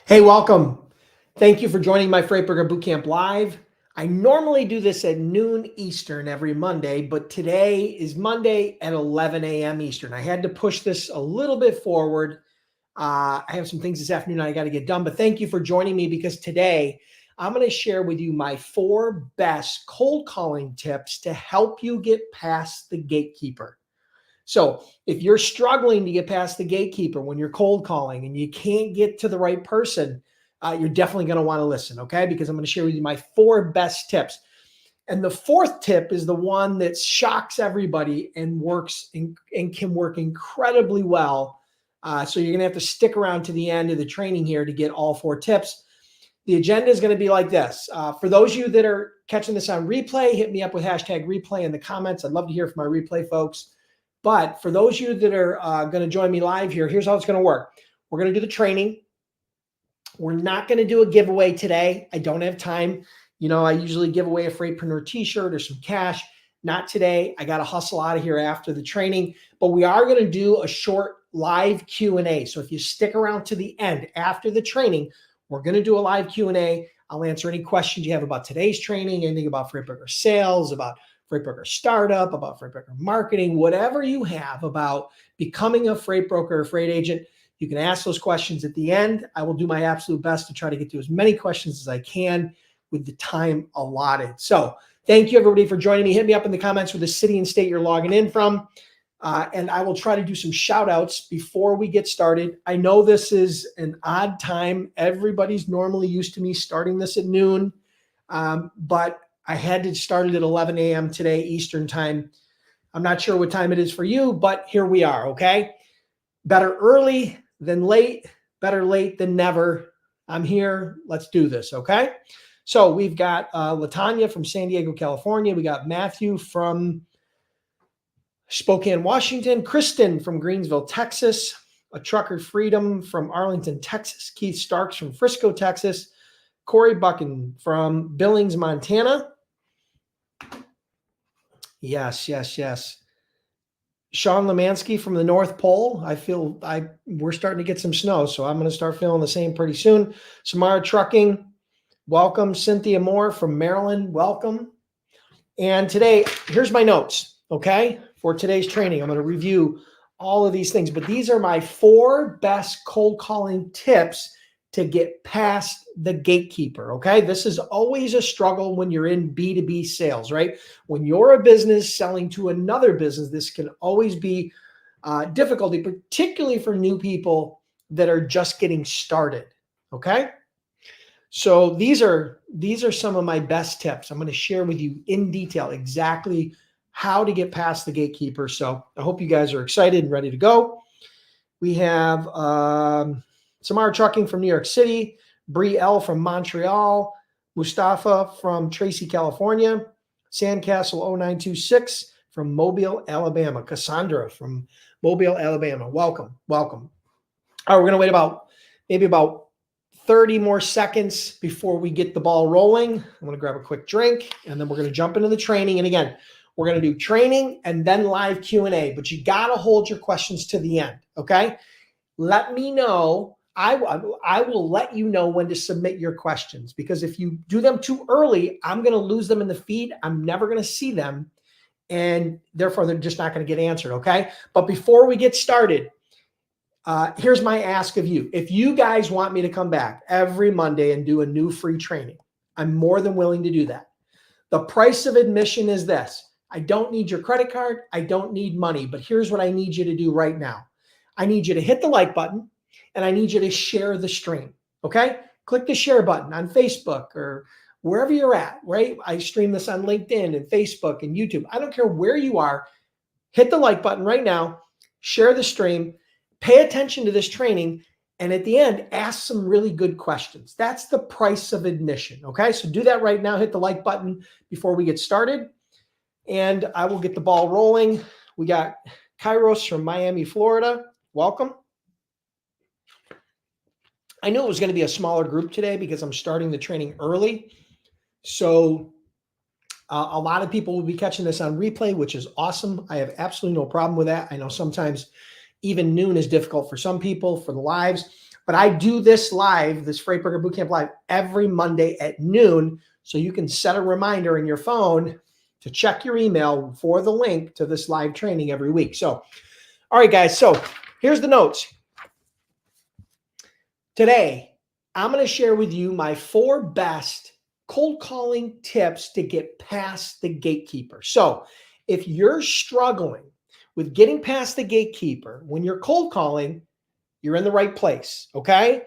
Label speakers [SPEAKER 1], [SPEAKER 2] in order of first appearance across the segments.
[SPEAKER 1] Hey, welcome. Thank you for joining my Freight Burger Bootcamp Live. I normally do this at noon Eastern every Monday, but today is Monday at 11 a.m. Eastern. I had to push this a little bit forward. I have some things this afternoon I got to get done, but thank you for joining me because today I'm going to share with you my 4 best cold calling tips to help you get past the gatekeeper. So if you're struggling to get past the gatekeeper when you're cold calling and you can't get to the right person, you're definitely going to want to listen, okay? Because I'm going to share with you my 4 best tips. And the 4th tip is the one that shocks everybody and works and can work incredibly well. So you're going to have to stick around to the end of the training here to get all 4 tips. The agenda is going to be like this. For those of you that are catching this on replay, hit me up with hashtag replay in the comments. I'd love to hear from my replay folks. But for those of you that are going to join me live here, here's how it's going to work. We're going to do the training. We're not going to do a giveaway today. I don't have time. You know, I usually give away a Freightpreneur t-shirt or some cash. Not today. I got to hustle out of here after the training. But we are going to do a short live Q&A. So if you stick around to the end after the training, we're going to do a live Q&A. I'll answer any questions you have about today's training, anything about Freight Burger sales, about Freight broker startup, about freight broker marketing, whatever you have about becoming a freight broker or freight agent, you can ask those questions at the end. I will do my absolute best to try to get to as many questions as I can with the time allotted. So thank you everybody for joining me. Hit me up in the comments with the city and state you're logging in from. And I will try to do some shout outs before we get started. I know this is an odd time. Everybody's normally used to me starting this at noon, but I had to start it at 11 a.m. today, Eastern time. I'm not sure what time it is for you, but here we are, okay? Better early than late, better late than never. I'm here. Let's do this, okay? So we've got LaTanya from San Diego, California. We got Matthew from Spokane, Washington. Kristen from Greensville, Texas. A Trucker Freedom from Arlington, Texas. Keith Starks from Frisco, Texas. Corey Buchan from Billings, Montana. Yes. Sean Lemansky from the North Pole. We're starting to get some snow, so I'm going to start feeling the same pretty soon. Samara Trucking, welcome. Cynthia Moore from Maryland, welcome. And today, here's my notes, okay, for today's training. I'm going to review all of these things, but these are my 4 best cold calling tips to get past the gatekeeper, okay? This is always a struggle when you're in B2B sales, right? When you're a business selling to another business, this can always be difficulty, particularly for new people that are just getting started, okay? So these are some of my best tips. I'm going to share with you in detail exactly how to get past the gatekeeper. So I hope you guys are excited and ready to go. We have Samara Trucking from New York City, Bree L from Montreal, Mustafa from Tracy, California, Sandcastle 0926 from Mobile, Alabama, Cassandra from Mobile, Alabama. Welcome. All right, we're going to wait maybe about 30 more seconds before we get the ball rolling. I'm going to grab a quick drink, and then we're going to jump into the training. And again, we're going to do training and then live Q&A, but you got to hold your questions to the end, okay? Let me know. I will let you know when to submit your questions, because if you do them too early, I'm going to lose them in the feed. I'm never going to see them, and therefore they're just not going to get answered, okay? But before we get started, here's my ask of you. If you guys want me to come back every Monday and do a new free training, I'm more than willing to do that. The price of admission is this. I don't need your credit card. I don't need money, but here's what I need you to do right now. I need you to hit the like button, and I need you to share the stream, okay? Click the share button on Facebook or wherever you're at, right? I stream this on LinkedIn and Facebook and YouTube. I don't care where you are. Hit the like button right now, share the stream, pay attention to this training, and at the end, ask some really good questions. That's the price of admission, okay? So do that right now. Hit the like button before we get started, and I will get the ball rolling. We got Kairos from Miami, Florida. Welcome. I knew it was going to be a smaller group today because I'm starting the training early. So a lot of people will be catching this on replay, which is awesome. I have absolutely no problem with that. I know sometimes even noon is difficult for some people for the lives. But I do this live, this Freight Broker Bootcamp live, every Monday at noon. So you can set a reminder in your phone to check your email for the link to this live training every week. So, all right, guys. So here's the notes. Today, I'm going to share with you my 4 best cold calling tips to get past the gatekeeper. So if you're struggling with getting past the gatekeeper when you're cold calling, you're in the right place, okay?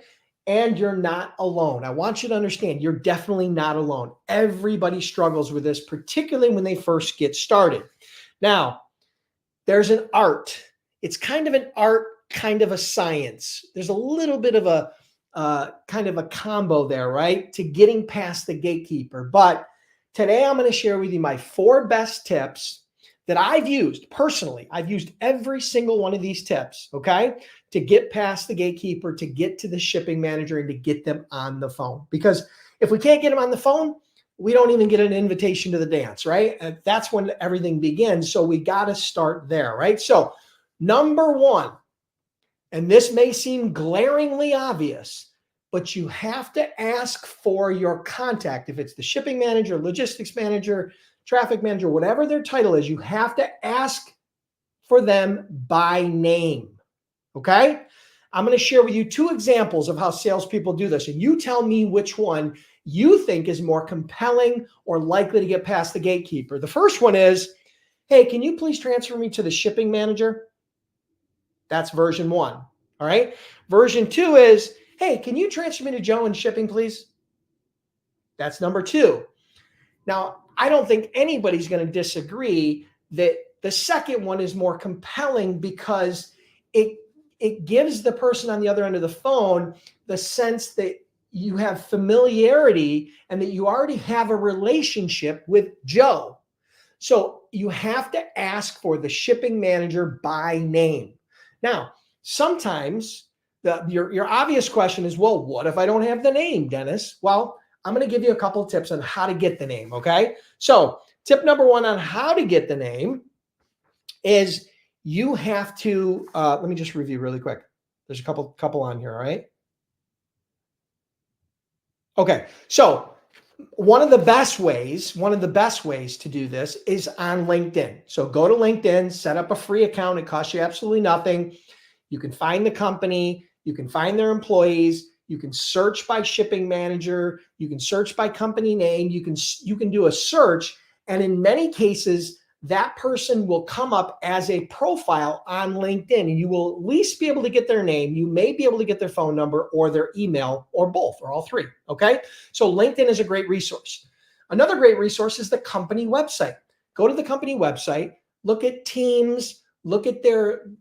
[SPEAKER 1] And you're not alone. I want you to understand you're definitely not alone. Everybody struggles with this, particularly when they first get started. Now, there's an art. It's kind of an art, kind of a science. There's a little bit of a kind of a combo there, right? To getting past the gatekeeper. But today I'm going to share with you my 4 best tips that I've used personally. I've used every single one of these tips, okay? To get past the gatekeeper, to get to the shipping manager, and to get them on the phone. Because if we can't get them on the phone, we don't even get an invitation to the dance, right? And that's when everything begins. So we got to start there, right? So number 1, and this may seem glaringly obvious, but you have to ask for your contact. If it's the shipping manager, logistics manager, traffic manager, whatever their title is, you have to ask for them by name. Okay? I'm going to share with you 2 examples of how salespeople do this, and you tell me which one you think is more compelling or likely to get past the gatekeeper. The first one is, hey, can you please transfer me to the shipping manager? That's version 1. All right. Version 2 is, hey, can you transfer me to Joe in shipping, please? That's number 2. Now, I don't think anybody's going to disagree that the second one is more compelling because it gives the person on the other end of the phone the sense that you have familiarity and that you already have a relationship with Joe. So you have to ask for the shipping manager by name. Now, sometimes your obvious question is, well, what if I don't have the name, Dennis? Well, I'm going to give you a couple of tips on how to get the name, okay? So tip number 1 on how to get the name is you have to, let me just review really quick. There's a couple on here, all right? Okay, so one of the best ways to do this is on LinkedIn. So go to LinkedIn, set up a free account. It costs you absolutely nothing. You can find the company, you can find their employees, you can search by shipping manager, you can search by company name, you can do a search, and in many cases, that person will come up as a profile on LinkedIn, and you will at least be able to get their name. You may be able to get their phone number or their email or both or all 3, okay? So LinkedIn is a great resource. Another great resource is the company website. Go to the company website, look at teams, look at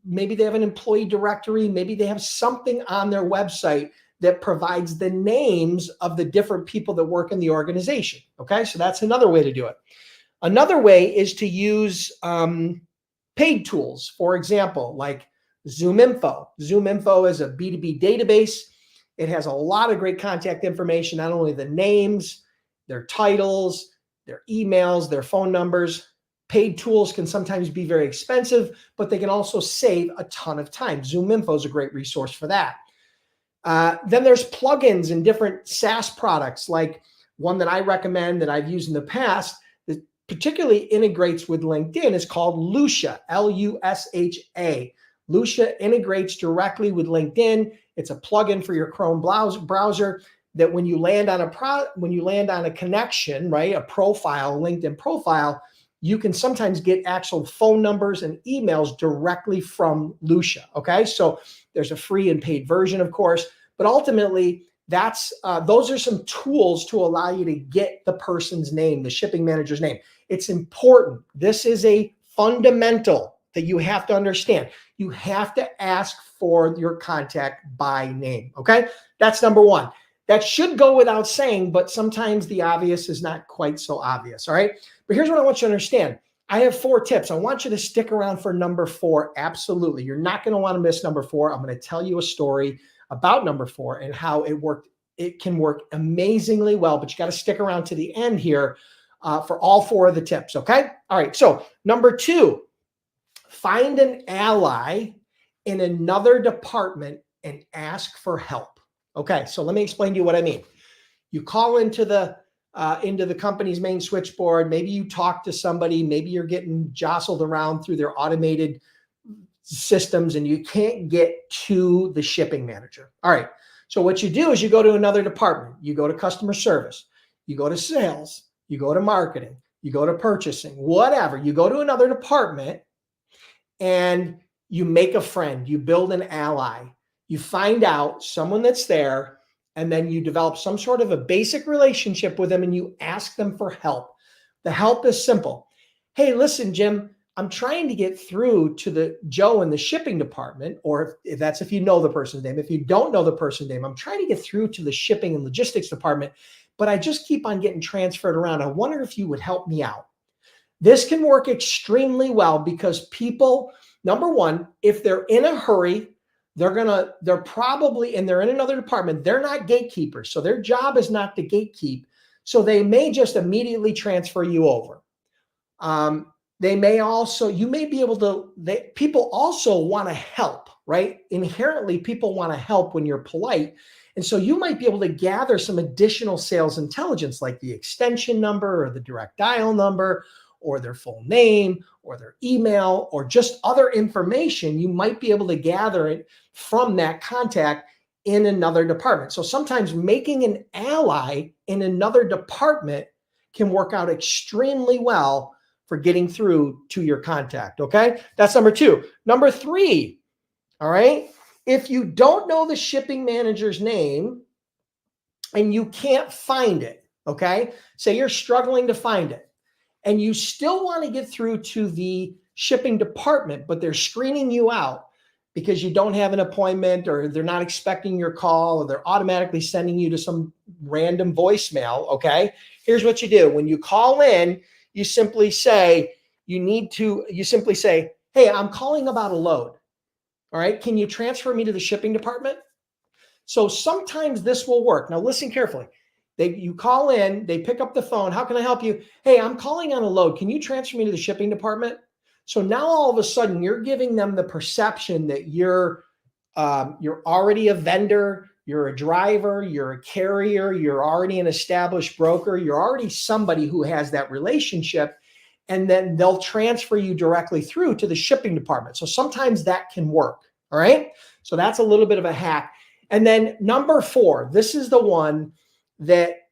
[SPEAKER 1] maybe they have an employee directory, maybe they have something on their website that provides the names of the different people that work in the organization, okay? So that's another way to do it. Another way is to use paid tools, for example, like ZoomInfo. ZoomInfo is a B2B database. It has a lot of great contact information, not only the names, their titles, their emails, their phone numbers. Paid tools can sometimes be very expensive, but they can also save a ton of time. ZoomInfo is a great resource for that. Then there's plugins and different SaaS products, like one that I recommend that I've used in the past that particularly integrates with LinkedIn is called Lusha, Lusha. Lusha integrates directly with LinkedIn. It's a plugin for your Chrome browser that when you land on a connection, right, a profile, LinkedIn profile, you can sometimes get actual phone numbers and emails directly from Lusha. Okay, so there's a free and paid version, of course, but ultimately those are some tools to allow you to get the person's name, the shipping manager's name. It's important. This is a fundamental that you have to understand. You have to ask for your contact by name. Okay, that's number 1. That should go without saying, but sometimes the obvious is not quite so obvious. All right. But here's what I want you to understand. I have 4 tips. I want you to stick around for number 4. Absolutely. You're not going to want to miss number 4. I'm going to tell you a story about number 4 and how it worked. It can work amazingly well, but you got to stick around to the end here for all 4 of the tips. Okay. All right. So number 2, find an ally in another department and ask for help. Okay, so let me explain to you what I mean. You call into the company's main switchboard. Maybe you talk to somebody. Maybe you're getting jostled around through their automated systems and you can't get to the shipping manager. All right. So what you do is you go to another department. You go to customer service. You go to sales. You go to marketing. You go to purchasing, whatever. You go to another department and you make a friend. You build an ally. You find out someone that's there, and then you develop some sort of a basic relationship with them and you ask them for help. The help is simple. Hey, listen, Jim, I'm trying to get through to the Joe in the shipping department, or if you know the person's name. If you don't know the person's name, I'm trying to get through to the shipping and logistics department, but I just keep on getting transferred around. I wonder if you would help me out. This can work extremely well because people, number one, if they're in a hurry, they're probably, and they're in another department, they're not gatekeepers. So their job is not to gatekeep. So they may just immediately transfer you over. They may also, you may be able to, people also want to help, right? Inherently, people want to help when you're polite. And so you might be able to gather some additional sales intelligence like the extension number or the direct dial number or their full name or their email or just other information. You might be able to gather it from that contact in another department. So sometimes making an ally in another department can work out extremely well for getting through to your contact, okay? That's number two. Number three, all right? If you don't know the shipping manager's name and you can't find it, okay? Say you're struggling to find it and you still want to get through to the shipping department, but they're screening you out because you don't have an appointment or they're not expecting your call or they're automatically sending you to some random voicemail, okay? Here's what you do. When you call in, you simply say, hey, I'm calling about a load. All right. Can you transfer me to the shipping department? So sometimes this will work. Now listen carefully. You call in, they pick up the phone. How can I help you? Hey, I'm calling on a load. Can you transfer me to the shipping department? So now all of a sudden you're giving them the perception that you're already a vendor, you're a driver, you're a carrier, you're already an established broker, you're already somebody who has that relationship, and then they'll transfer you directly through to the shipping department. So sometimes that can work, all right? So that's a little bit of a hack. And then number 4, this is the one that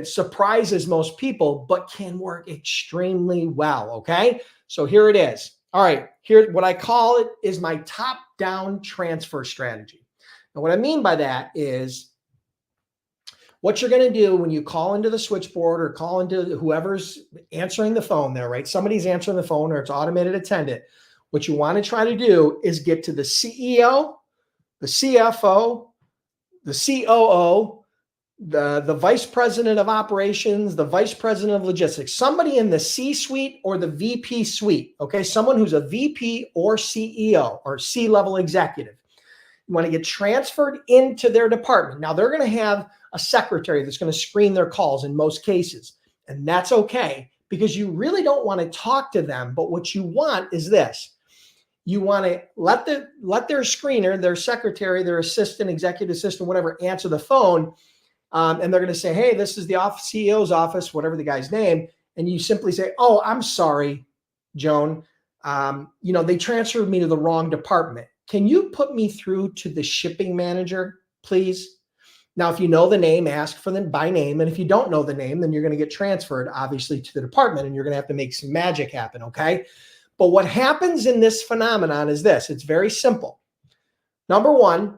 [SPEAKER 1] surprises most people, but can work extremely well, okay? So here it is. All right, here, what I call it is my top-down transfer strategy. And what I mean by that is what you're going to do when you call into the switchboard or call into whoever's answering the phone there, right? Somebody's answering the phone or it's automated attendant. What you want to try to do is get to the CEO, the CFO, the COO, the vice president of operations, the vice president of logistics, somebody in the C-suite or the VP suite, okay? Someone who's a VP or CEO or C-level executive. You want to get transferred into their department. Now, they're going to have a secretary that's going to screen their calls in most cases, and that's okay because you really don't want to talk to them, but what you want is this. You want to let their screener, their secretary, their assistant, executive assistant, whatever, answer the phone. And they're going to say, hey, this is the CEO's office, whatever the guy's name. And you simply say, oh, I'm sorry, Joan. They transferred me to the wrong department. Can you put me through to the shipping manager, please? Now, if you know the name, ask for them by name. And if you don't know the name, then you're going to get transferred, obviously, to the department. And you're going to have to make some magic happen, okay? But what happens in this phenomenon is this. It's very simple. Number one,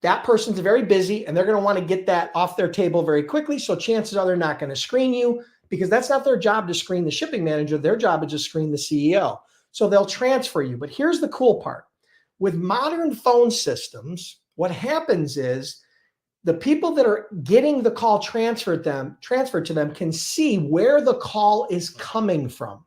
[SPEAKER 1] that person's very busy and they're going to want to get that off their table very quickly. So chances are they're not going to screen you because that's not their job to screen the shipping manager. Their job is to screen the CEO. So they'll transfer you. But here's the cool part. With modern phone systems, what happens is the people that are getting the call transferred to them can see where the call is coming from.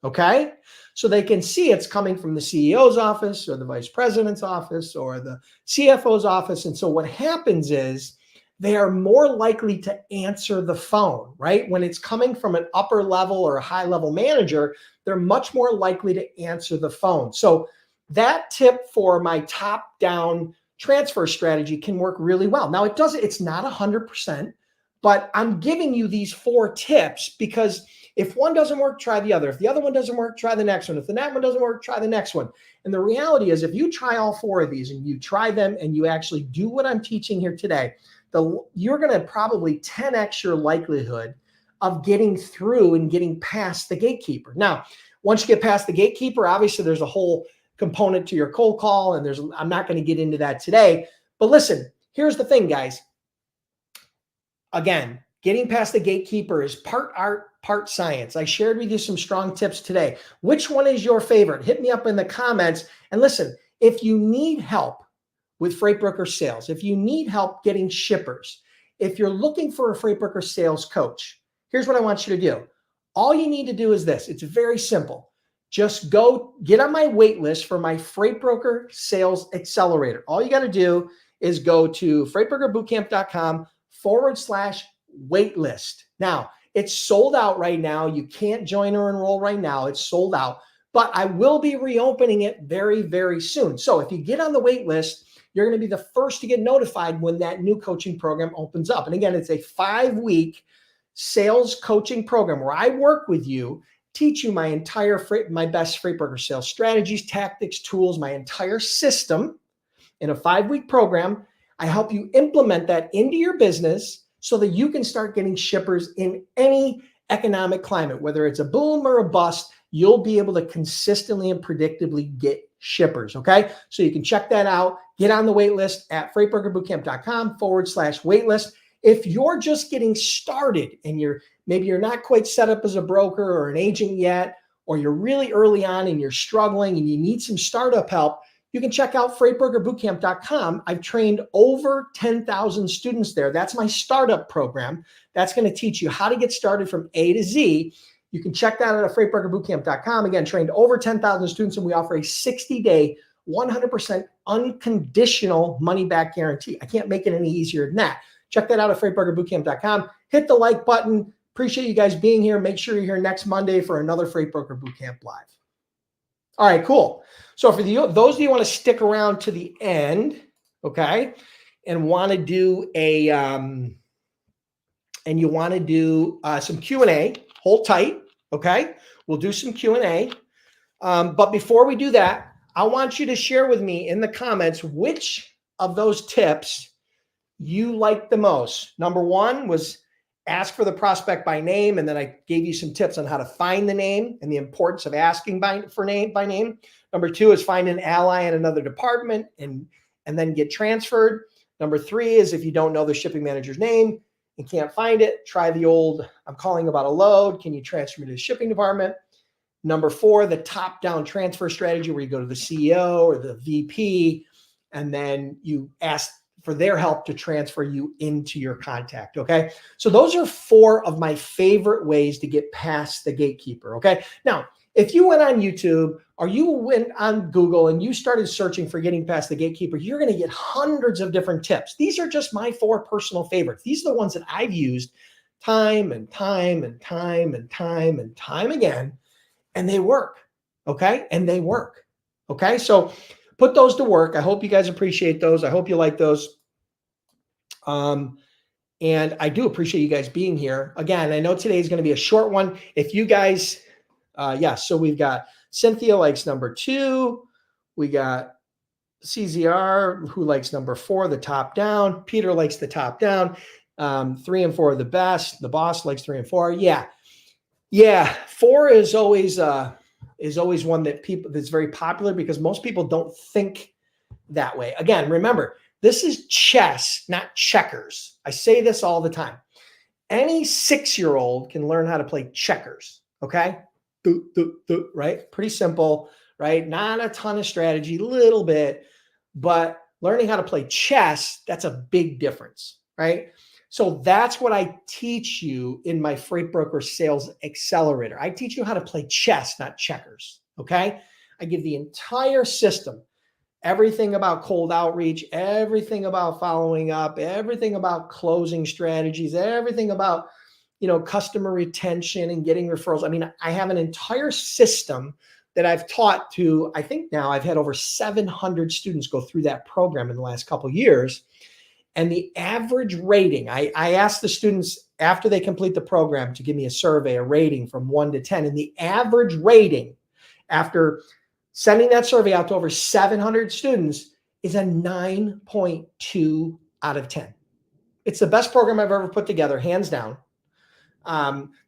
[SPEAKER 1] Okay? So they can see it's coming from the CEO's office or the vice president's office or the CFO's office. And so what happens is they are more likely to answer the phone, right? When it's coming from an upper level or a high level manager, they're much more likely to answer the phone. So that tip for my top down transfer strategy can work really well. Now it's not 100%, but I'm giving you these 4 tips because if one doesn't work, try the other. If the other one doesn't work, try the next one. If the next one doesn't work, try the next one. And the reality is if you try all 4 of these and you try them and you actually do what I'm teaching here today, you're going to probably 10x your likelihood of getting through and getting past the gatekeeper. Now, once you get past the gatekeeper, obviously there's a whole component to your cold call, and I'm not going to get into that today. But listen, here's the thing, guys. Again, getting past the gatekeeper is part art, part science. I shared with you some strong tips today. Which one is your favorite? Hit me up in the comments. And listen, if you need help with freight broker sales, if you need help getting shippers, if you're looking for a freight broker sales coach, here's what I want you to do. All you need to do is this. It's very simple. Just go get on my wait list for my Freight Broker Sales Accelerator. All you got to do is go to freightbrokerbootcamp.com/waitlist. Now, it's sold out right now. You can't join or enroll right now. It's sold out, but I will be reopening it very, very soon. So if you get on the wait list, you're going to be the first to get notified when that new coaching program opens up. And again, it's a 5-week sales coaching program where I work with you, teach you my best freight broker sales strategies, tactics, tools, my entire system in a 5-week program. I help you implement that into your business so that you can start getting shippers in any economic climate, whether it's a boom or a bust. You'll be able to consistently and predictably get shippers. Okay. So you can check that out. Get on the wait list at freightbrokerbootcamp.com/waitlist. If you're just getting started and maybe you're not quite set up as a broker or an agent yet, or you're really early on and you're struggling and you need some startup help, you can check out freightbrokerbootcamp.com. I've trained over 10,000 students there. That's my startup program. That's going to teach you how to get started from A to Z. You can check that out at freightbrokerbootcamp.com. Again, trained over 10,000 students, and we offer a 60-day, 100% unconditional money-back guarantee. I can't make it any easier than that. Check that out at freightbrokerbootcamp.com. Hit the like button. Appreciate you guys being here. Make sure you're here next Monday for another Freight Broker Bootcamp Live. All right, cool. So for those of you who want to stick around to the end, okay, and want to do some Q&A, hold tight, okay? We'll do some Q&A. But before we do that, I want you to share with me in the comments which of those tips you liked the most. Number 1 was ask for the prospect by name, and then I gave you some tips on how to find the name and the importance of asking by name. Number 2 is find an ally in another department and then get transferred. Number 3 is if you don't know the shipping manager's name and can't find it, try the old, I'm calling about a load. Can you transfer me to the shipping department? Number 4, the top-down transfer strategy where you go to the CEO or the VP and then you ask for their help to transfer you into your contact, okay? So those are 4 of my favorite ways to get past the gatekeeper, okay? Now, if you went on YouTube or you went on Google and you started searching for getting past the gatekeeper, you're gonna get hundreds of different tips. These are just my 4 personal favorites. These are the ones that I've used time and time and time and time and time again, and they work, okay? And they work, okay? So put those to work. I hope you guys appreciate those. I hope you like those. And I do appreciate you guys being here. Again, I know today is going to be a short one. If you guys, so we've got Cynthia likes number 2. We got CZR who likes number 4, the top down. Peter likes the top down. 3 and 4 are the best. The boss likes 3 and 4. Yeah. 4 is always one that's very popular because most people don't think that way. Again, remember, this is chess, not checkers. I say this all the time. Any 6-year-old can learn how to play checkers, okay? Right? Pretty simple, right? Not a ton of strategy, little bit, but learning how to play chess, that's a big difference, right? So that's what I teach you in my Freight Broker Sales Accelerator. I teach you how to play chess, not checkers, okay? I give the entire system, everything about cold outreach, everything about following up, everything about closing strategies, everything about, customer retention and getting referrals. I mean, I have an entire system that I've taught to, I think now I've had over 700 students go through that program in the last couple of years. And the average rating, I asked the students after they complete the program to give me a survey, a rating from 1 to 10. And the average rating after sending that survey out to over 700 students is a 9.2 out of 10. It's the best program I've ever put together, hands down.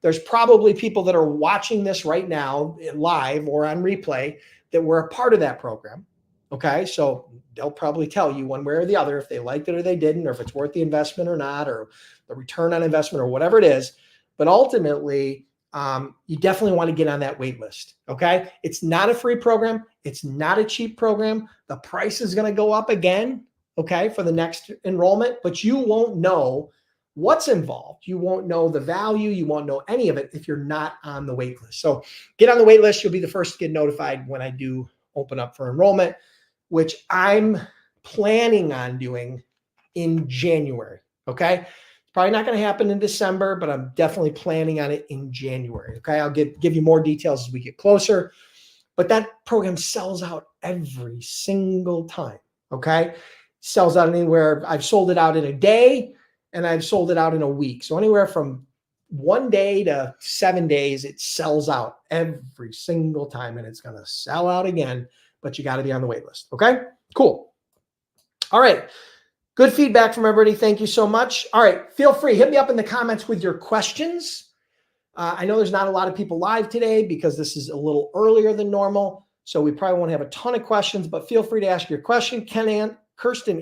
[SPEAKER 1] There's probably people that are watching this right now live or on replay that were a part of that program. Okay, so they'll probably tell you one way or the other if they liked it or they didn't, or if it's worth the investment or not, or the return on investment or whatever it is. But ultimately, you definitely want to get on that wait list. Okay, it's not a free program. It's not a cheap program. The price is going to go up again, okay, for the next enrollment, but you won't know what's involved. You won't know the value. You won't know any of it if you're not on the wait list. So get on the wait list. You'll be the first to get notified when I do open up for enrollment, which I'm planning on doing in January. Okay. It's probably not going to happen in December, but I'm definitely planning on it in January. Okay. I'll give you more details as we get closer, but that program sells out every single time. Okay. Sells out anywhere. I've sold it out in a day and I've sold it out in a week. So anywhere from 1 day to 7 days, it sells out every single time, and it's going to sell out again, but you got to be on the wait list. Okay, cool. All right. Good feedback from everybody. Thank you so much. All right. Feel free. Hit me up in the comments with your questions. I know there's not a lot of people live today because this is a little earlier than normal. So we probably won't have a ton of questions, but feel free to ask your question. Kristen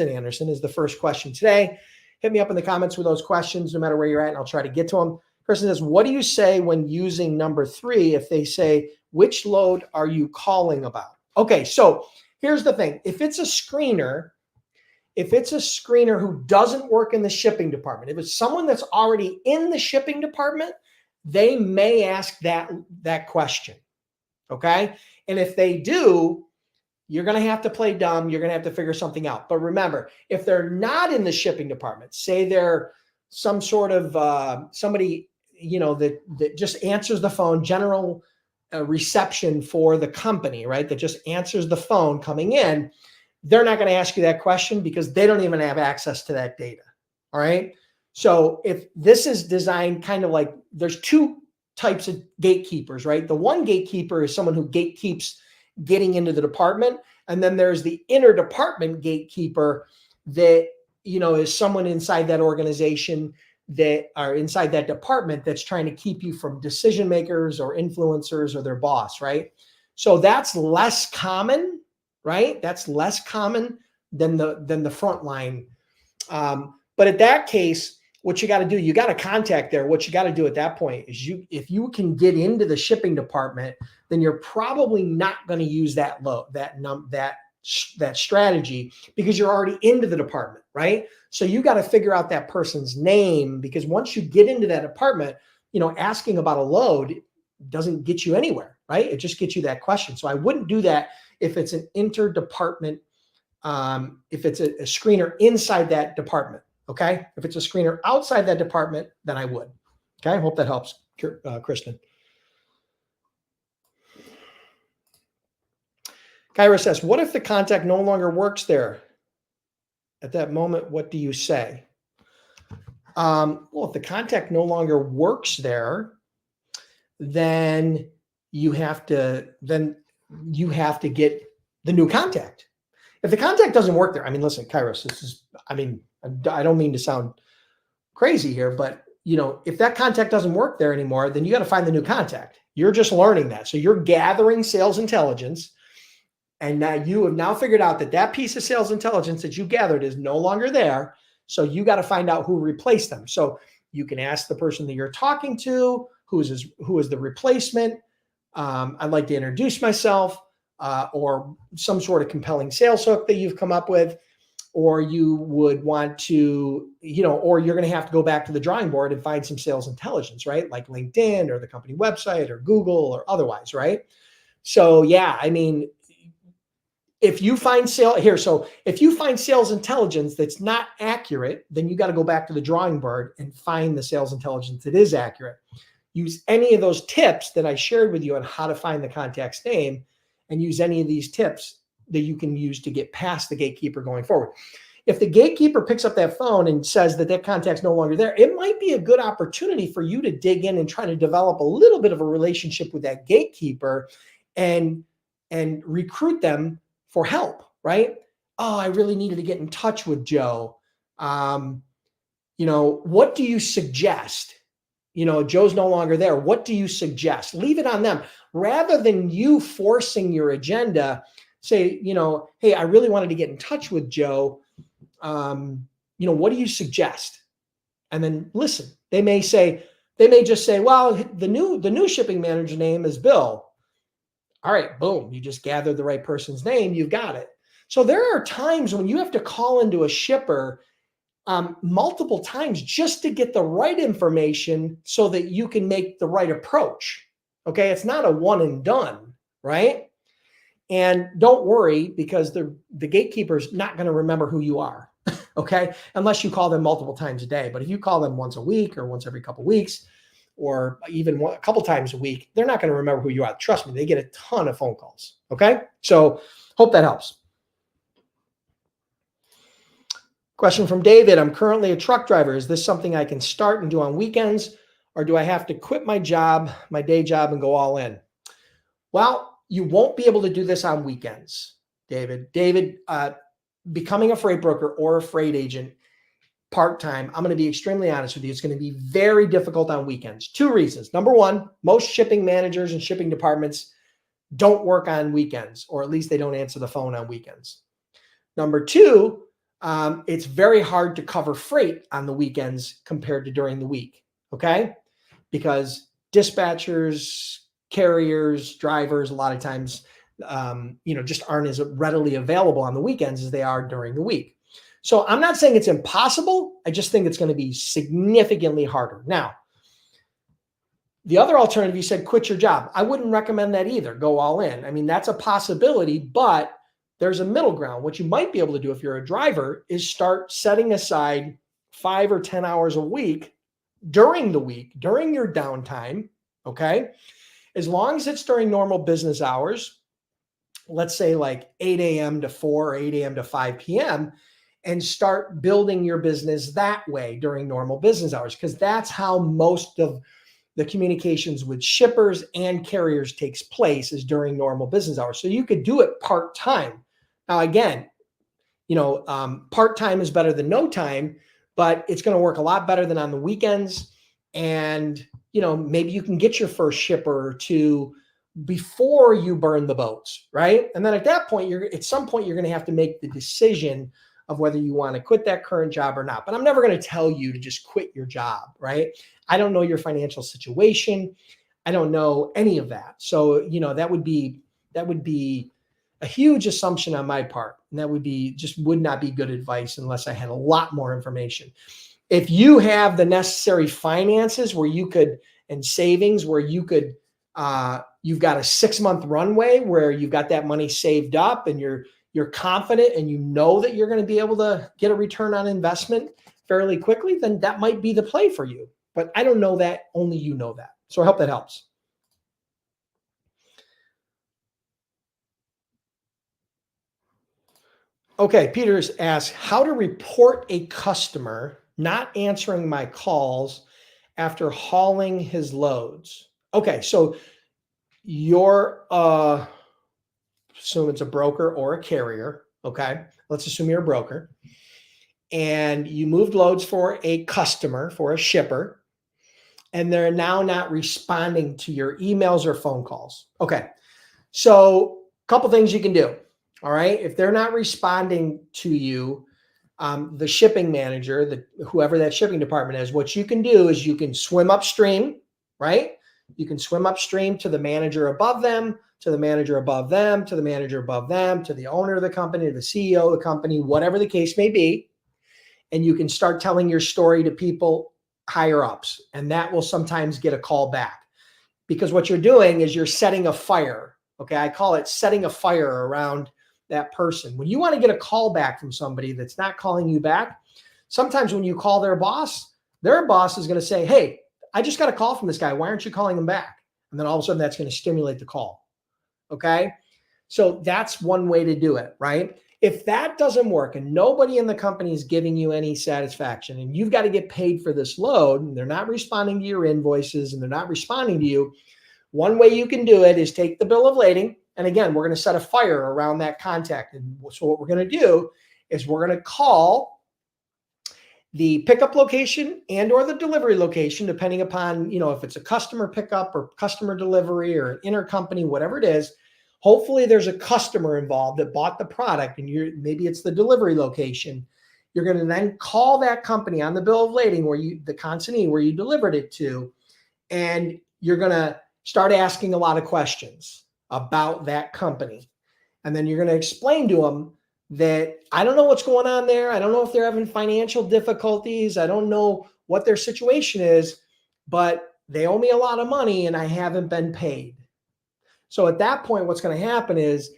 [SPEAKER 1] Anderson is the first question today. Hit me up in the comments with those questions, no matter where you're at, and I'll try to get to them. Kristen says, what do you say when using number 3 if they say, which load are you calling about? Okay, so here's the thing. If it's a screener who doesn't work in the shipping department, if it's someone that's already in the shipping department, they may ask that question, okay? And if they do, you're going to have to play dumb. You're going to have to figure something out. But remember, if they're not in the shipping department, say they're some sort of somebody, that just answers the phone, general reception for the company, right? That just answers the phone coming in, they're not going to ask you that question because they don't even have access to that data. All right. So if this is designed kind of like, there's 2 types of gatekeepers, right? The one gatekeeper is someone who gatekeeps getting into the department. And then there's the interdepartment gatekeeper that, is someone inside that organization that are inside that department that's trying to keep you from decision makers or influencers or their boss, right? So that's less common, right? That's less common than the front line. But at that case, what you got to do, you got to contact there. What you got to do at that point is if you can get into the shipping department, then you're probably not going to use that strategy because you're already into the department, right? So you got to figure out that person's name, because once you get into that department, asking about a load doesn't get you anywhere, right? It just gets you that question. So I wouldn't do that if it's an interdepartment, if it's a screener inside that department. Okay. If it's a screener outside that department, then I would. Okay. I hope that helps, Kristen. Kyra says, what if the contact no longer works there? At that moment, what do you say? Well, if the contact no longer works there, then you have to get the new contact. If the contact doesn't work there, listen, Kairos, I don't mean to sound crazy here, but if that contact doesn't work there anymore, then you got to find the new contact. You're just learning that. So you're gathering sales intelligence, and now you have now figured out that piece of sales intelligence that you gathered is no longer there. So you got to find out who replaced them. So you can ask the person that you're talking to, who is the replacement. I'd like to introduce myself, or some sort of compelling sales hook that you've come up with. Or you would want to, or you're going to have to go back to the drawing board and find some sales intelligence, right? Like LinkedIn or the company website or Google or otherwise, right? So yeah, if you find sales intelligence that's not accurate, then you got to go back to the drawing board and find the sales intelligence that is accurate. use any of those tips that I shared with you on how to find the contact's name, and use any of these tips that you can use to get past the gatekeeper going forward. If the gatekeeper picks up that phone and says that contact's no longer there, it might be a good opportunity for you to dig in and try to develop a little bit of a relationship with that gatekeeper and recruit them for help, right? Oh, I really needed to get in touch with Joe. What do you suggest? Joe's no longer there. What do you suggest? Leave it on them. Rather than you forcing your agenda, say, hey, I really wanted to get in touch with Joe. What do you suggest? And then listen. They may just say, well, the new shipping manager name is Bill. All right, boom. You just gathered the right person's name. You've got it. So there are times when you have to call into a shipper multiple times just to get the right information so that you can make the right approach. Okay. It's not a one and done, right? And don't worry, because the gatekeeper's not going to remember who you are. Okay. Unless you call them multiple times a day. But if you call them once a week or once every couple of weeks, or even a couple times a week, they're not going to remember who you are. Trust me, they get a ton of phone calls. Okay. So hope that helps. Question from David. I'm currently a truck driver. Is this something I can start and do on weekends, or do I have to quit my job, my day job, and go all in? Well, you won't be able to do this on weekends, David. Becoming a freight broker or a freight agent part-time, I'm going to be extremely honest with you, it's going to be very difficult on weekends. Two reasons. Number one, most shipping managers and shipping departments don't work on weekends, or at least they don't answer the phone on weekends. Number two, it's very hard to cover freight on the weekends compared to during the week, okay? Because dispatchers, carriers, drivers, a lot of times, just aren't as readily available on the weekends as they are during the week. So I'm not saying it's impossible. I just think it's going to be significantly harder. Now, the other alternative, you said quit your job. I wouldn't recommend that either. Go all in. I mean, that's a possibility, but there's a middle ground. What you might be able to do if you're a driver is start setting aside 5 or 10 hours a week during the week, during your downtime, okay? As long as it's during normal business hours, let's say like 8 a.m. to 4 or 8 a.m. to 5 p.m., and start building your business that way during normal business hours, because that's how most of the communications with shippers and carriers takes place, is during normal business hours. So you could do it part-time. Now, again, part-time is better than no time, but it's going to work a lot better than on the weekends. And, maybe you can get your first shipper or two before you burn the boats, right? And then at that point, at some point, you're going to have to make the decision of whether you want to quit that current job or not. But I'm never going to tell you to just quit your job, right? I don't know your financial situation. I don't know any of that. So, that would be a huge assumption on my part. And that would not be good advice unless I had a lot more information. If you have the necessary finances and savings where you've got a 6-month runway where you've got that money saved up and you're confident and you know that you're going to be able to get a return on investment fairly quickly, then that might be the play for you. But I don't know that. Only you know that. So I hope that helps. Okay, Peter's asked how to report a customer not answering my calls after hauling his loads. Okay, so you're assume it's a broker or a carrier. Okay, let's assume you're a broker, and you moved loads for a customer, for a shipper, and they're now not responding to your emails or phone calls. Okay, so a couple things you can do. All right, if they're not responding to you, the shipping manager, whoever that shipping department is, what you can do is you can swim upstream, right? You can swim upstream to the manager above them, to the manager above them, to the manager above them, to the owner of the company, the CEO of the company, whatever the case may be. And you can start telling your story to people higher ups. And that will sometimes get a call back, because what you're doing is you're setting a fire. Okay, I call it setting a fire around that person. When you want to get a call back from somebody that's not calling you back, sometimes when you call their boss is going to say, hey, I just got a call from this guy. Why aren't you calling him back? And then all of a sudden that's going to stimulate the call. Okay. So that's one way to do it, right? If that doesn't work and nobody in the company is giving you any satisfaction and you've got to get paid for this load and they're not responding to your invoices and they're not responding to you, one way you can do it is take the bill of lading. And again, we're going to set a fire around that contact. And so what we're going to do is we're going to call the pickup location and or the delivery location, depending upon, if it's a customer pickup or customer delivery or an intercompany, whatever it is. Hopefully there's a customer involved that bought the product and maybe it's the delivery location. You're going to then call that company on the bill of lading the consignee where you delivered it to, and you're going to start asking a lot of questions about that company. And then you're going to explain to them that I don't know what's going on there. I don't know if they're having financial difficulties. I don't know what their situation is, but they owe me a lot of money and I haven't been paid. So at that point, what's going to happen is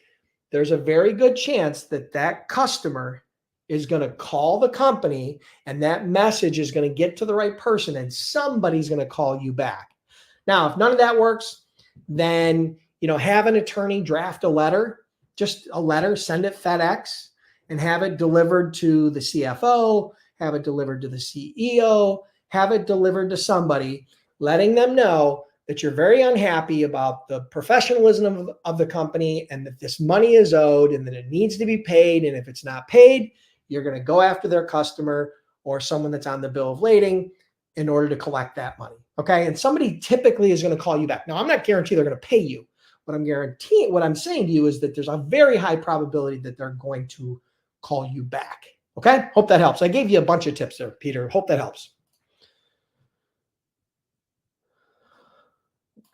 [SPEAKER 1] there's a very good chance that customer is going to call the company and that message is going to get to the right person and somebody's going to call you back. Now, if none of that works, then, have an attorney draft a letter, just a letter, send it FedEx and have it delivered to the CFO, have it delivered to the CEO, have it delivered to somebody, letting them know that you're very unhappy about the professionalism of the company and that this money is owed and that it needs to be paid. And if it's not paid, you're going to go after their customer or someone that's on the bill of lading in order to collect that money. Okay. And somebody typically is going to call you back. Now, I'm not guaranteed they're going to pay you. What I'm saying to you is that there's a very high probability that they're going to call you back. Okay. Hope that helps. I gave you a bunch of tips there, Peter. Hope that helps.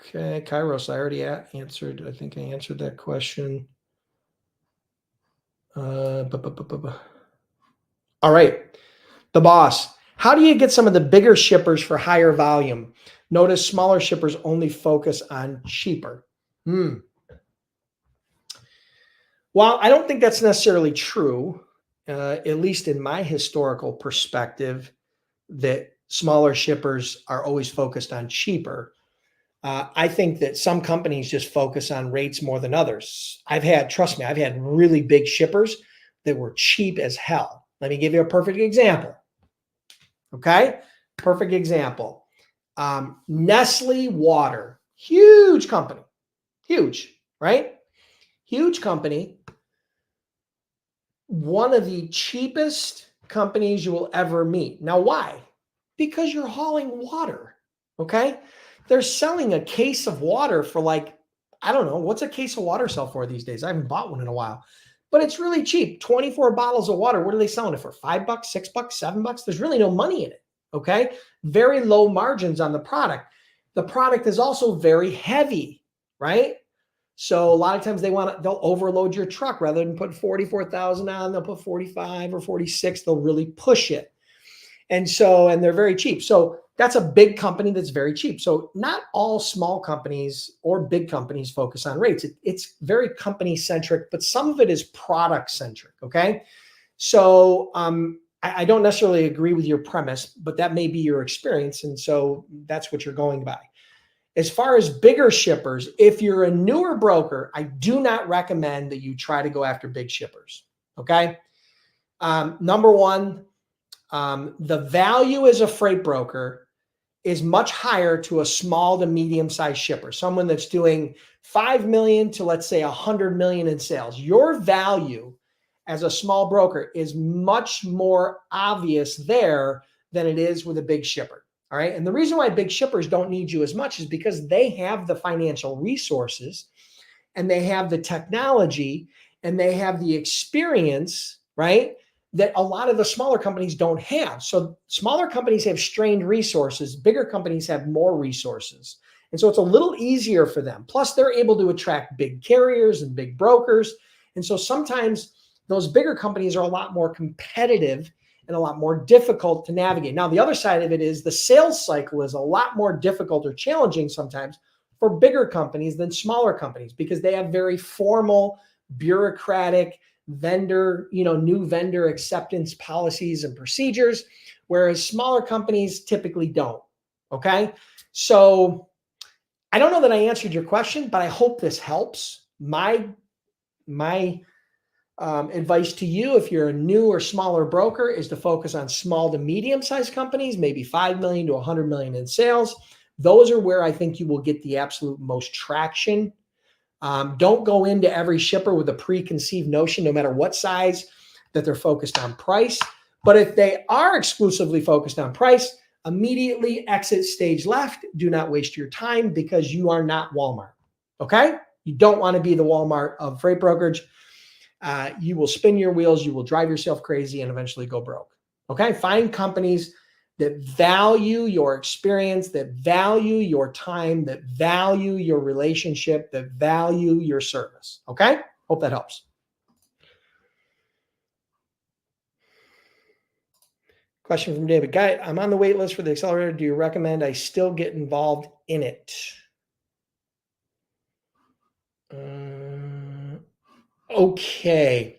[SPEAKER 1] Okay, Kairos, I already answered. I think I answered that question. All right, the boss. How do you get some of the bigger shippers for higher volume? Notice smaller shippers only focus on cheaper. Well, I don't think that's necessarily true, at least in my historical perspective, that smaller shippers are always focused on cheaper. I think that some companies just focus on rates more than others. Trust me, I've had really big shippers that were cheap as hell. Let me give you a perfect example. Okay, perfect example. Nestle Water, huge company, huge, right? Huge company. One of the cheapest companies you will ever meet. Now, why? Because you're hauling water, okay? They're selling a case of water for I don't know, what's a case of water sell for these days? I haven't bought one in a while, but it's really cheap. 24 bottles of water. What are they selling it for? $5, $6, $7? There's really no money in it. Okay. Very low margins on the product. The product is also very heavy, right? So a lot of times they'll overload your truck rather than put 44,000 on, they'll put 45 or 46. They'll really push it. And they're very cheap. So that's a big company that's very cheap. So not all small companies or big companies focus on rates. It's very company centric, but some of it is product centric. Okay. So I don't necessarily agree with your premise, but that may be your experience. And so that's what you're going by. As far as bigger shippers, if you're a newer broker, I do not recommend that you try to go after big shippers. Okay. Number one, the value as a freight broker is much higher to a small to medium-sized shipper, someone that's doing 5 million to, let's say, 100 million in sales. Your value as a small broker is much more obvious there than it is with a big shipper. All right. And the reason why big shippers don't need you as much is because they have the financial resources and they have the technology and they have the experience, right, that a lot of the smaller companies don't have. So smaller companies have strained resources, bigger companies have more resources. And so it's a little easier for them. Plus they're able to attract big carriers and big brokers. And so sometimes those bigger companies are a lot more competitive and a lot more difficult to navigate. Now, the other side of it is the sales cycle is a lot more difficult or challenging sometimes for bigger companies than smaller companies because they have very formal, bureaucratic, new vendor acceptance policies and procedures, whereas smaller companies typically don't. Okay. So I don't know that I answered your question, but I hope this helps. My advice to you, if you're a new or smaller broker, is to focus on small to medium-sized companies, maybe 5 million to 100 million in sales. Those are where I think you will get the absolute most traction. Don't go into every shipper with a preconceived notion, no matter what size, that they're focused on price. But if they are exclusively focused on price, immediately exit stage left. Do not waste your time, because you are not Walmart. Okay? You don't want to be the Walmart of freight brokerage. You will spin your wheels, you will drive yourself crazy, and eventually go broke. Okay? Find companies that value your experience, that value your time, that value your relationship, that value your service. Okay? Hope that helps. Question from David. Guy, I'm on the wait list for the Accelerator. Do you recommend I still get involved in it? Okay.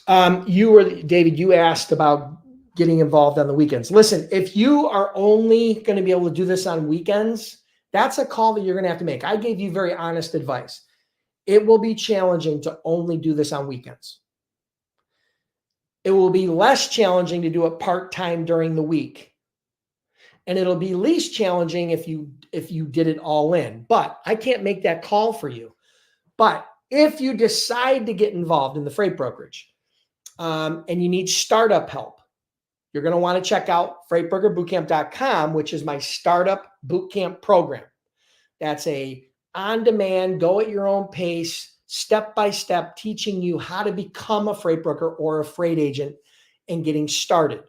[SPEAKER 1] David, you asked about getting involved on the weekends. Listen, if you are only going to be able to do this on weekends, that's a call that you're going to have to make. I gave you very honest advice. It will be challenging to only do this on weekends. It will be less challenging to do it part-time during the week. And it'll be least challenging if you did it all in. But I can't make that call for you. But if you decide to get involved in the freight brokerage, and you need startup help, you're going to want to check out freightbrokerbootcamp.com, which is my startup bootcamp program. That's a on-demand, go at your own pace, step-by-step, teaching you how to become a freight broker or a freight agent and getting started.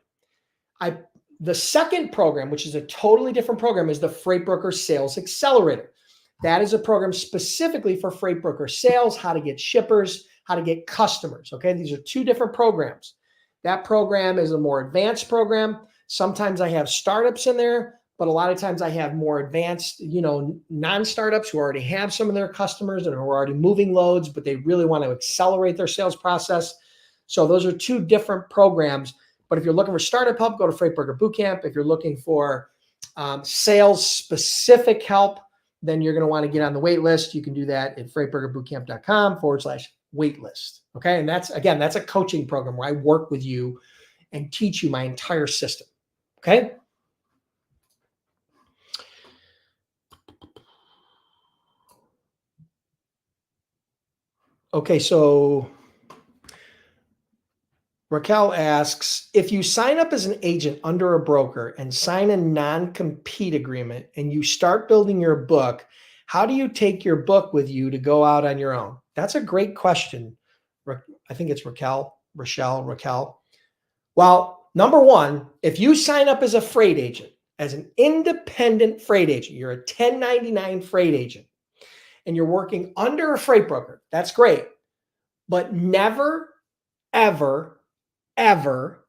[SPEAKER 1] The second program, which is a totally different program, is the Freight Broker Sales Accelerator. That is a program specifically for freight broker sales, how to get shippers, how to get customers. Okay, these are two different programs. That program is a more advanced program. Sometimes I have startups in there, but a lot of times I have more advanced, non-startups who already have some of their customers and are already moving loads, but they really want to accelerate their sales process. So those are two different programs. But if you're looking for startup help, go to Freight Broker Bootcamp. If you're looking for sales-specific help, then you're going to want to get on the wait list. You can do that at freightbrokerbootcamp.com/waitlist. Okay. And that's a coaching program where I work with you and teach you my entire system. Okay. Okay. So Raquel asks, if you sign up as an agent under a broker and sign a non-compete agreement and you start building your book, how do you take your book with you to go out on your own? That's a great question. I think it's Raquel. Well, number one, if you sign up as a freight agent, as an independent freight agent, you're a 1099 freight agent, and you're working under a freight broker, that's great. But never, ever, ever,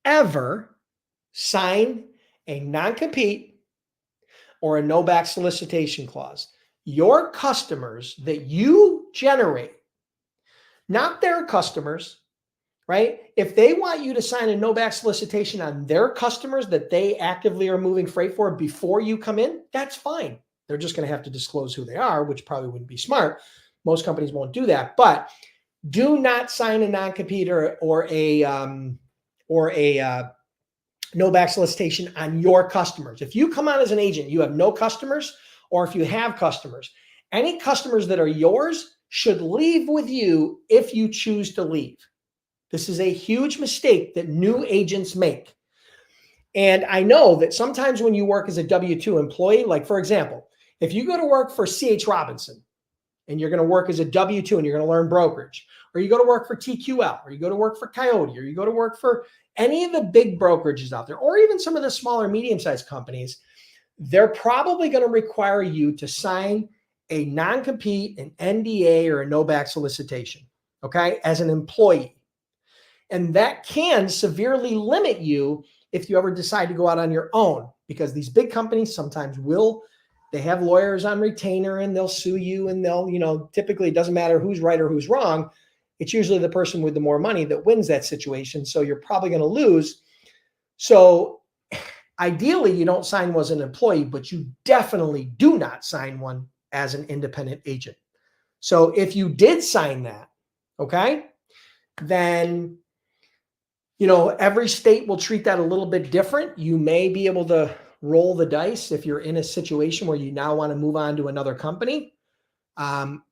[SPEAKER 1] ever sign a non-compete or a no-back solicitation clause. Your customers that you generate, not their customers, right? If they want you to sign a no-back solicitation on their customers that they actively are moving freight for before you come in, that's fine. They're just going to have to disclose who they are, which probably wouldn't be smart. Most companies won't do that. But do not sign a non-compete or a no-back solicitation on your customers. If you come on as an agent, you have no customers, or if you have customers, any customers that are yours should leave with you if you choose to leave. This is a huge mistake that new agents make. And I know that sometimes when you work as a W-2 employee, like for example, if you go to work for C.H. Robinson, and you're going to work as a W-2 and you're going to learn brokerage, or you go to work for TQL, or you go to work for Coyote, or you go to work for any of the big brokerages out there, or even some of the smaller, medium-sized companies, they're probably going to require you to sign a non-compete, an NDA, or a no-back solicitation, okay, as an employee. And that can severely limit you if you ever decide to go out on your own, because these big companies sometimes they have lawyers on retainer and they'll sue you, and they'll, typically it doesn't matter who's right or who's wrong. It's usually the person with the more money that wins that situation. So you're probably going to lose. So Ideally, you don't sign one as an employee, but you definitely do not sign one as an independent agent. So if you did sign that, okay, then, every state will treat that a little bit different. You may be able to roll the dice if you're in a situation where you now want to move on to another company.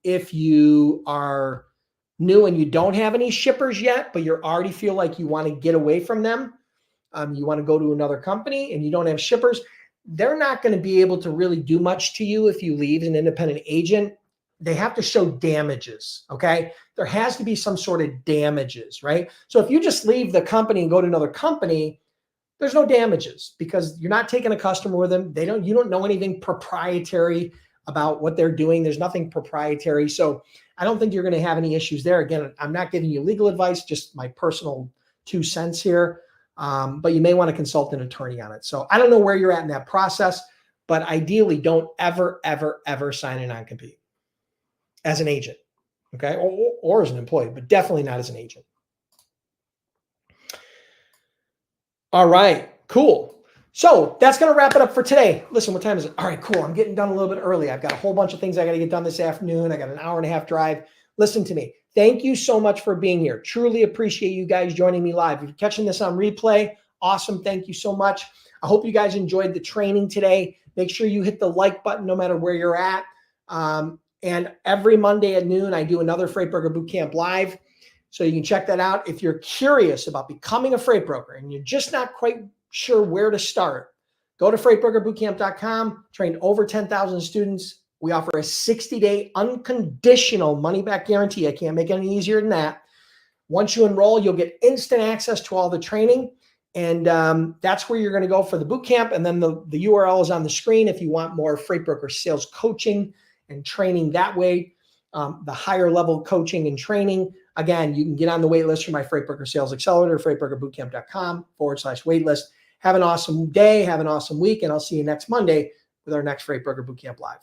[SPEAKER 1] If you are new and you don't have any shippers yet, but you already feel like you want to get away from them, you want to go to another company and you don't have shippers, they're not going to be able to really do much to you if you leave as an independent agent. They have to show damages, okay? There has to be some sort of damages, right? So if you just leave the company and go to another company, there's no damages because you're not taking a customer with them. You don't know anything proprietary about what they're doing. There's nothing proprietary. So I don't think you're going to have any issues there. Again, I'm not giving you legal advice, just my personal 2 cents here. But you may want to consult an attorney on it. So I don't know where you're at in that process, but ideally don't ever, ever, ever sign a non-compete as an agent, okay? Or as an employee, but definitely not as an agent. All right, cool. So that's going to wrap it up for today. Listen, what time is it? All right, cool. I'm getting done a little bit early. I've got a whole bunch of things I got to get done this afternoon. I got an hour and a half drive. Listen to me. Thank you so much for being here. Truly appreciate you guys joining me live. If you're catching this on replay, awesome. Thank you so much. I hope you guys enjoyed the training today. Make sure you hit the like button no matter where you're at. And every Monday at noon, I do another Freight Broker Bootcamp live. So you can check that out. If you're curious about becoming a freight broker and you're just not quite sure where to start, go to freightbrokerbootcamp.com, train over 10,000 students. We offer a 60-day unconditional money-back guarantee. I can't make it any easier than that. Once you enroll, you'll get instant access to all the training. And that's where you're going to go for the bootcamp. And then the URL is on the screen if you want more freight broker sales coaching and training that way, the higher level coaching and training. Again, you can get on the wait list for my Freight Broker Sales Accelerator, freightbrokerbootcamp.com/waitlist. Have an awesome day. Have an awesome week. And I'll see you next Monday with our next Freight Broker Bootcamp Live.